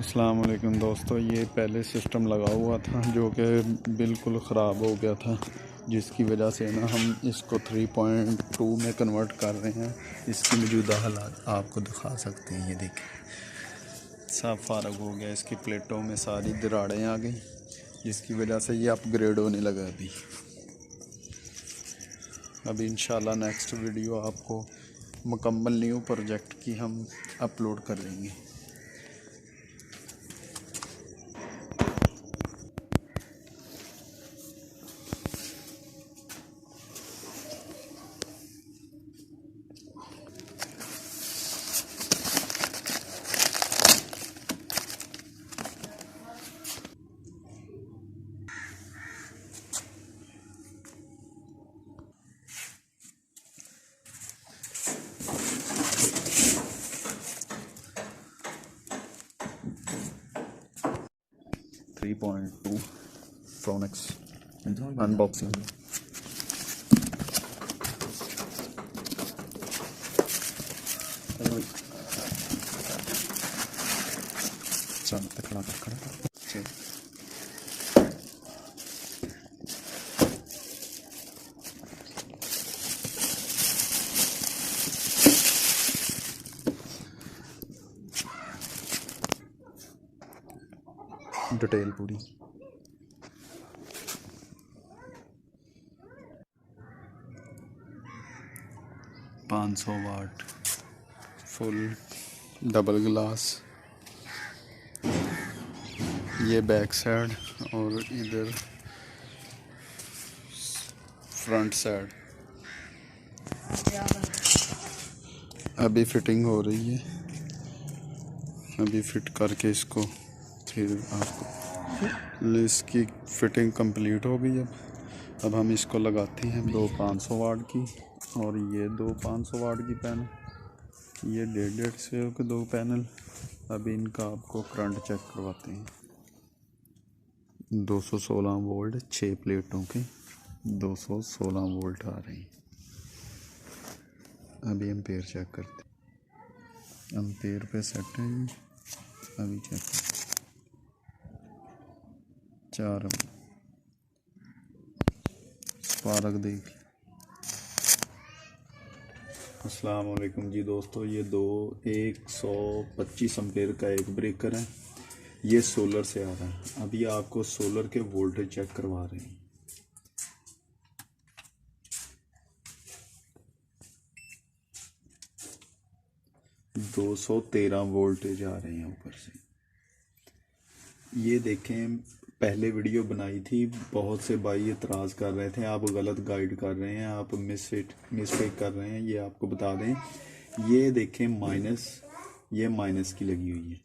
अस्सलाम वालेकुम दोस्तों, ये पहले सिस्टम लगा हुआ था जो कि बिल्कुल ख़राब हो गया था, जिसकी वजह से ना हम इसको 3.2 में कन्वर्ट कर रहे हैं। इसकी मौजूदा हालात आपको दिखा सकते हैं। ये देखें, सब फारग हो गया, इसकी प्लेटों में सारी दरारें आ गई, जिसकी वजह से ये अपग्रेड होने लगा। अभी इंशाल्लाह नेक्स्ट वीडियो आपको मुकम्मल न्यू प्रोजेक्ट की हम अपलोड कर देंगे। .2 Pronex unboxing। डिटेल पूरी। $500 फुल डबल ग्लास। ये बैक साइड और इधर फ्रंट साइड। अभी फिटिंग हो रही है, अभी फिट करके इसको फिर आपको इसकी फिटिंग कंप्लीट हो गई। अब हम इसको लगाते हैं। दो 500 वाट की और ये दो 500 वाट की पैनल, ये 1.5 के दो पैनल। अभी इनका आपको करंट चेक करवाते हैं। 216 वोल्ट 6 प्लेटों के 216 वोल्ट आ रहे हैं। अभी एम्पेयर चेक करते हैं। एम्पेयर पे सेट है। अभी चेक 4 स्पार्क देख। अस्सलाम वालेकुम जी दोस्तों, ये 125 एम्पेयर का एक ब्रेकर है। ये सोलर से आ रहा है। अभी आपको सोलर के वोल्टेज चेक करवा रहे हैं। $213 वोल्टेज आ रहे हैं ऊपर से। ये देखें, पहले वीडियो बनाई थी, बहुत से भाई एतराज़ कर रहे थे आप गलत गाइड कर रहे हैं, आप मिस्टेक कर रहे हैं। ये आपको बता दें, ये देखें माइनस, ये माइनस की लगी हुई है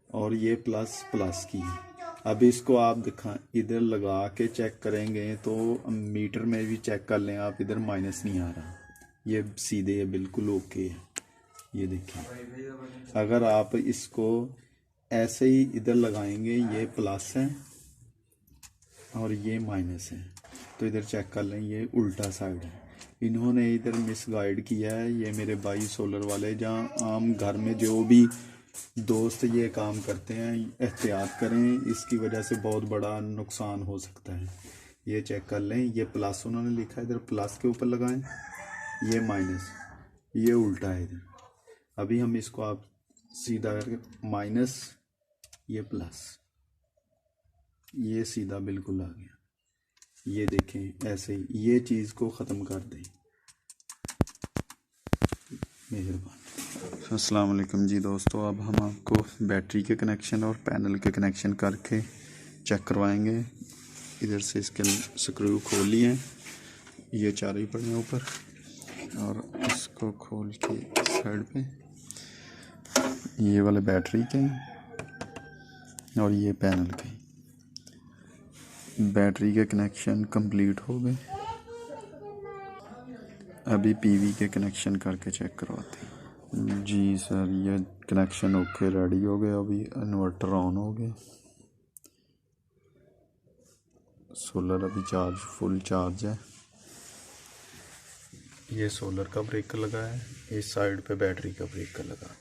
और ये प्लस की है। अब इसको आप दिखा, इधर लगा के चेक करेंगे तो मीटर में भी चेक कर लें आप, इधर माइनस नहीं आ रहा, ये सीधे है, बिल्कुल ओके है। ये देखें, अगर आप इसको ऐसे ही इधर लगाएंगे, ये प्लस है और ये माइनस है, तो इधर चेक कर लें, ये उल्टा साइड है। इन्होंने इधर मिस गाइड किया है। ये मेरे भाई सोलर वाले, जहाँ आम घर में जो भी दोस्त ये काम करते हैं, एहतियात करें, इसकी वजह से बहुत बड़ा नुकसान हो सकता है। ये चेक कर लें, ये प्लस उन्होंने लिखा है, इधर प्लस के ऊपर लगाएं, ये माइनस, ये उल्टा है इधर। अभी हम इसको आप सीधा करके माइनस, ये प्लस, ये सीधा बिल्कुल आ गया। ये देखें, ऐसे ही ये चीज़ को ख़त्म कर दें। मेहरबानी। अस्सलाम वालेकुम जी दोस्तों, अब हम आपको बैटरी के कनेक्शन और पैनल के कनेक्शन करके चेक करवाएंगे। इधर से इसके स्क्रू खोल लिए, ये चारों ही पड़े हैं ऊपर, और इसको खोल के साइड पे ये वाले बैटरी के और ये पैनल के। बैटरी के कनेक्शन कंप्लीट हो गए। अभी पीवी के कनेक्शन करके चेक करवाते हैं। जी सर, ये कनेक्शन ओके रेडी हो गया। अभी इन्वर्टर ऑन हो गया। सोलर अभी फुल चार्ज है। ये सोलर का ब्रेकर लगा है, इस साइड पे बैटरी का ब्रेकर लगा।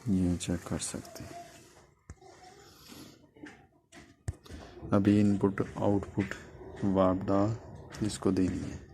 ये चेक कर सकते हैं। अभी इनपुट आउटपुट वापडा इसको देनी है।